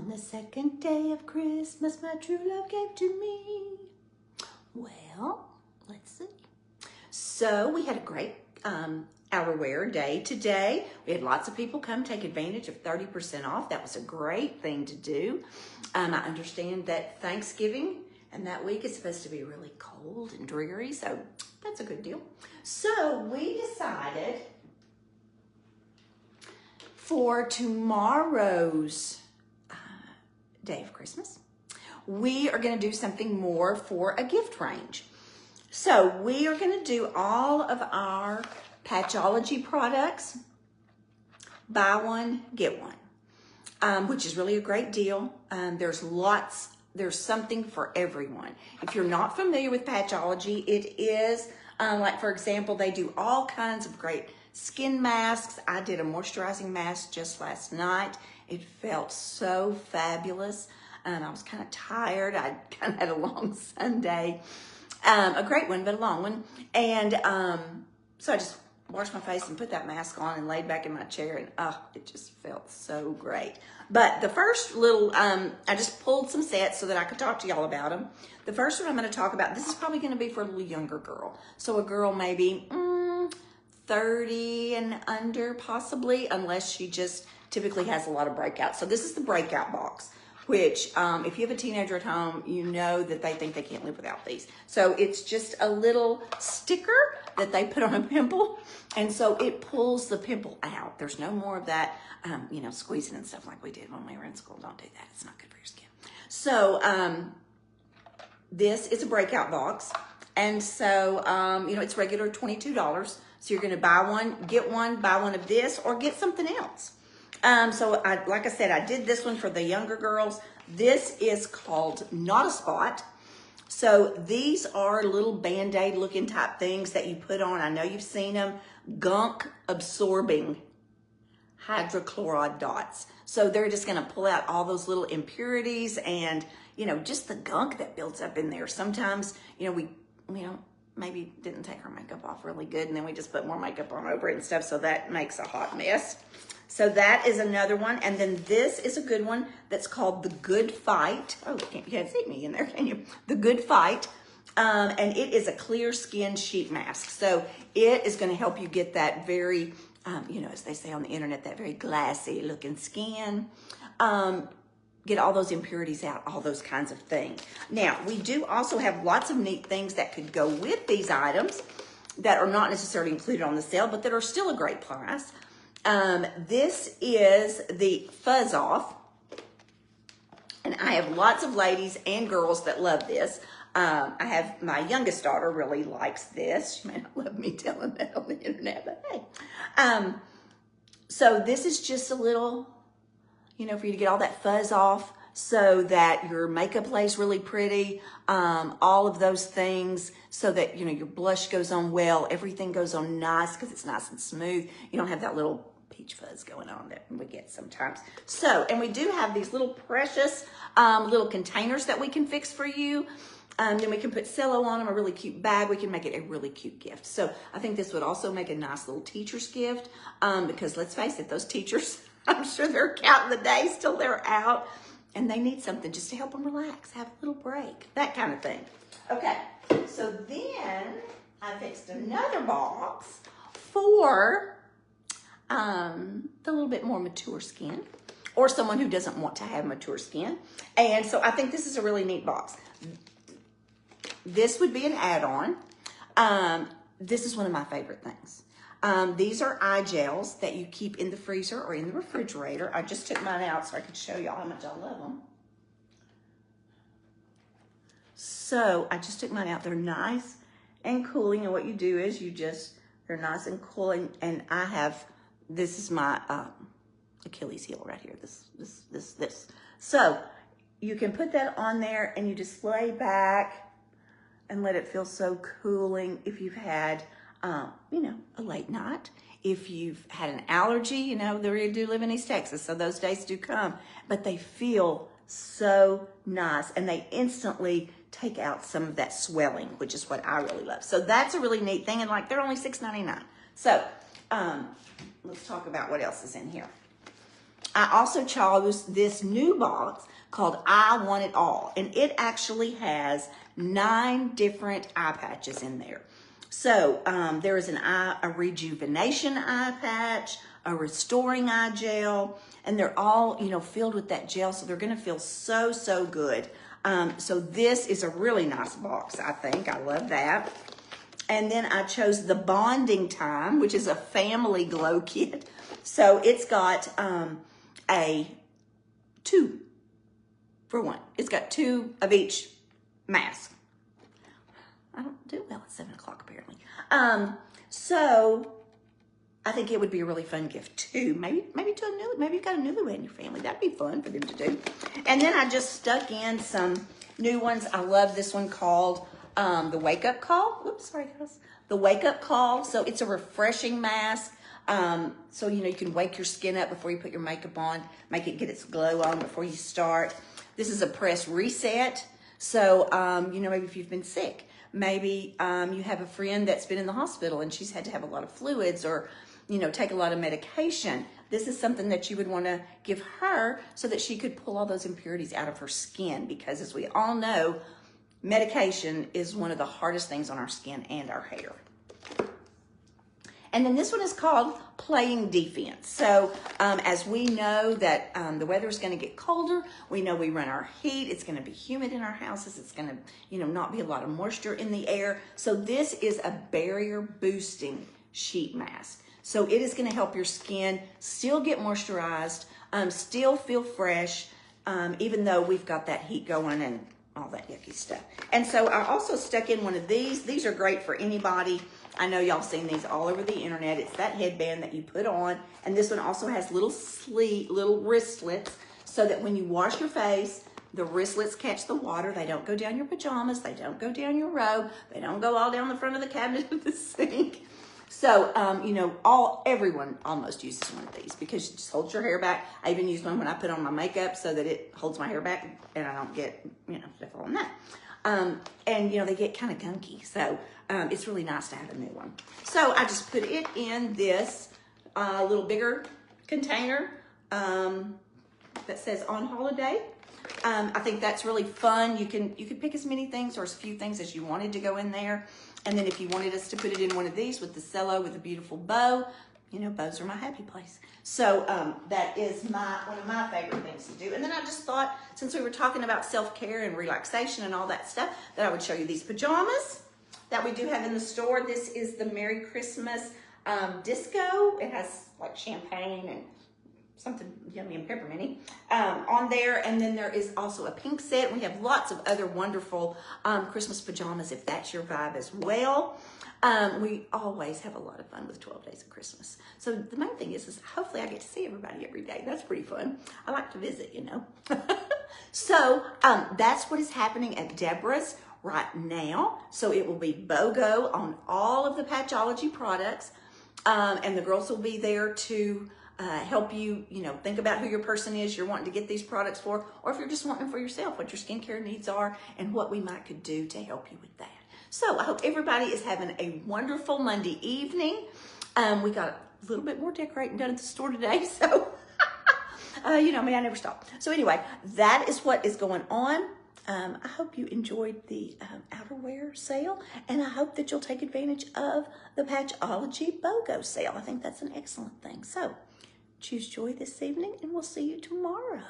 On the second day of Christmas, my true love gave to me. Well, let's see. So we had a great outerwear day today. We had lots of people come take advantage of 30% off. That was a great thing to do. I understand that Thanksgiving and that week is supposed to be really cold and dreary, so that's a good deal. So we decided for tomorrow's day of Christmas, we are going to do something more for a gift range. So we are going to do all of our Patchology products, buy one, get one, which is really a great deal. There's something for everyone. If you're not familiar with Patchology, it is like, for example, they do all kinds of great skin masks. I did a moisturizing mask just last night. It felt so fabulous. I was kind of tired. I kind of had a long Sunday. A great one, but a long one. And so I just washed my face and put that mask on and laid back in my chair, and it just felt so great. But the first little, I just pulled some sets so that I could talk to y'all about them. The first one I'm going to talk about, this is probably going to be for a little younger girl. So a girl maybe 30 and under possibly, unless she just typically has a lot of breakouts. So this is the breakout box, which if you have a teenager at home, you know that they think they can't live without these. So it's just a little sticker that they put on a pimple, and so it pulls the pimple out. There's no more of that, squeezing and stuff like we did when we were in school. Don't do that. It's not good for your skin. So this is a breakout box, and so, it's regular $22. So you're going to buy one, buy one of this, or get something else. So like I said, I did this one for the younger girls. This is called Not a Spot. So these are little Band-Aid looking type things that you put on. I know you've seen them. Gunk absorbing hydrochloride dots. So they're just going to pull out all those little impurities and, just the gunk that builds up in there. Sometimes, we maybe didn't take our makeup off really good, and then we just put more makeup on over it and stuff, so that makes a hot mess. So that is another one. And then this is a good one that's called The Good Fight. Oh, you can't see me in there, can you? The Good Fight. And it is a clear skin sheet mask. So it is going to help you get that very, as they say on the internet, that very glassy looking skin. Get all those impurities out, all those kinds of things. Now, we do also have lots of neat things that could go with these items that are not necessarily included on the sale, but that are still a great price. This is the Fuzz Off, and I have lots of ladies and girls that love this. I have my youngest daughter really likes this. She may not love me telling that on the internet, but hey. So this is just a little, for you to get all that fuzz off so that your makeup lays really pretty, all of those things so that, your blush goes on well, everything goes on nice because it's nice and smooth. You don't have that little peach fuzz going on that we get sometimes. So, and we do have these little precious little containers that we can fix for you. Then we can put cello on them, a really cute bag. We can make it a really cute gift. So I think this would also make a nice little teacher's gift because let's face it, those teachers, I'm sure they're counting the days till they're out and they need something just to help them relax, have a little break, that kind of thing. Okay, so then I fixed another box for the little bit more mature skin or someone who doesn't want to have mature skin. And so I think this is a really neat box. This would be an add-on. This is one of my favorite things. These are eye gels that you keep in the freezer or in the refrigerator. I just took mine out so I could show y'all how much I love them. So I just took mine out. They're nice and cooling. And what you do is they're nice and cooling. And this is my Achilles heel right here. This. So you can put that on there and you just lay back and let it feel so cooling if you've had a late night. If you've had an allergy, they really do live in East Texas, so those days do come. But they feel so nice, and they instantly take out some of that swelling, which is what I really love. So that's a really neat thing, and they're only $6.99. So let's talk about what else is in here. I also chose this new box called I Want It All, and it actually has 9 different eye patches in there. So there is a rejuvenation eye patch, a restoring eye gel, and they're all, you know, filled with that gel, so they're gonna feel so, so good. So this is a really nice box, I think. I love that. And then I chose the Bonding Time, which is a family glow kit. So it's got a 2 for 1. It's got 2 of each mask. I don't do well at 7 o'clock apparently. So I think it would be a really fun gift too. Maybe you've got a newlywed in your family. That'd be fun for them to do. And then I just stuck in some new ones. I love this one called the Wake Up Call. Oops, sorry guys. The Wake Up Call. So it's a refreshing mask. So, you know, you can wake your skin up before you put your makeup on, make it get its glow on before you start. This is a press reset. So, you know, maybe if you've been sick, maybe you have a friend that's been in the hospital and she's had to have a lot of fluids or, you know, take a lot of medication. This is something that you would want to give her so that she could pull all those impurities out of her skin, because as we all know, medication is one of the hardest things on our skin and our hair. And then this one is called Playing Defense. So as we know that the weather is going to get colder, we know we run our heat. It's going to be humid in our houses. It's going to, you know, not be a lot of moisture in the air. So this is a barrier boosting sheet mask. So it is going to help your skin still get moisturized, still feel fresh, even though we've got that heat going and all that yucky stuff. And so I also stuck in one of these. These are great for anybody. I know y'all seen these all over the internet. It's that headband that you put on. And this one also has little wristlets, so that when you wash your face, the wristlets catch the water. They don't go down your pajamas. They don't go down your robe. They don't go all down the front of the cabinet of the sink. So, you know, everyone almost uses one of these because it just holds your hair back. I even use one when I put on my makeup so that it holds my hair back and I don't get, you know, stuff on that. And, you know, they get kind of gunky. So it's really nice to have a new one. So I just put it in this little bigger container that says On Holiday. I think that's really fun. You can pick as many things or as few things as you wanted to go in there. And then if you wanted us to put it in one of these with the cello with a beautiful bow, you know, bows are my happy place. So that is one of my favorite things to do. And then I just thought, since we were talking about self-care and relaxation and all that stuff, that I would show you these pajamas that we do have in the store. This is the Merry Christmas Disco. It has like champagne and something yummy and pepperminty on there. And then there is also a pink set. We have lots of other wonderful Christmas pajamas if that's your vibe as well. We always have a lot of fun with 12 Days of Christmas. So the main thing is hopefully I get to see everybody every day. That's pretty fun. I like to visit, you know. So that's what is happening at Deborah's right now. So it will be BOGO on all of the Patchology products. And the girls will be there to help you, you know, think about who your person is you're wanting to get these products for, or if you're just wanting them for yourself, what your skincare needs are and what we might could do to help you with that. So I hope everybody is having a wonderful Monday evening. We got a little bit more decorating done at the store today, so you know me, I never stop. So anyway, that is what is going on. I hope you enjoyed the outerwear sale, and I hope that you'll take advantage of the Patchology BOGO sale. I think that's an excellent thing. So choose joy this evening, and we'll see you tomorrow.